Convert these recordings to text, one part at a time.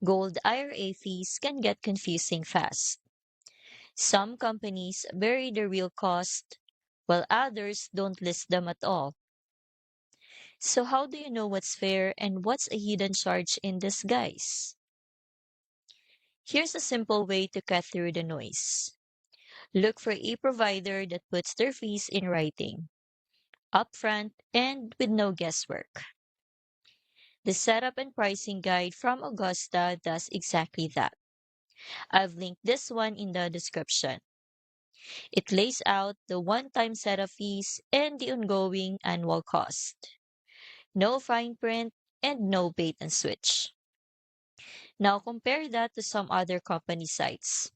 Gold IRA fees can get confusing fast. Some companies bury the real cost, while others don't list them at all. So, how do you know what's fair and what's a hidden charge in disguise? Here's a simple way to cut through the noise. Look for a provider that puts their fees in writing, upfront, and with no guesswork. The setup and pricing guide from Augusta does exactly that. I've linked this one in the description. It lays out the one-time setup fees and the ongoing annual cost. No fine print and no bait and switch. Now compare that to some other company sites.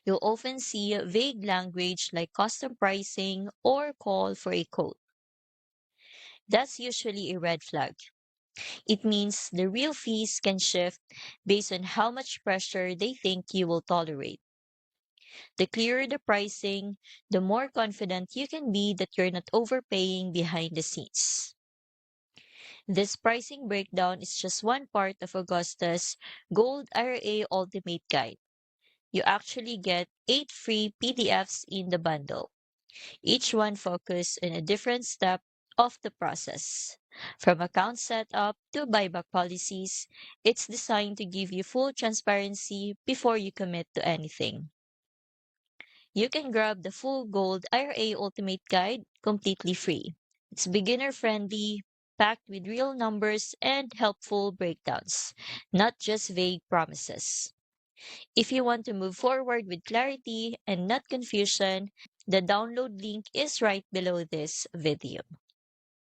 You'll often see vague language like custom pricing or call for a quote. That's usually a red flag. It means the real fees can shift based on how much pressure they think you will tolerate. The clearer the pricing, the more confident you can be that you're not overpaying behind the scenes. This pricing breakdown is just one part of Augusta's Gold IRA Ultimate Guide. You actually get 8 free PDFs in the bundle. Each one focuses on a different step of the process. From account setup to buyback policies, it's designed to give you full transparency before you commit to anything. You can grab the full Gold IRA Ultimate Guide completely free. It's beginner friendly, packed with real numbers and helpful breakdowns, not just vague promises. If you want to move forward with clarity and not confusion, the download link is right below this video.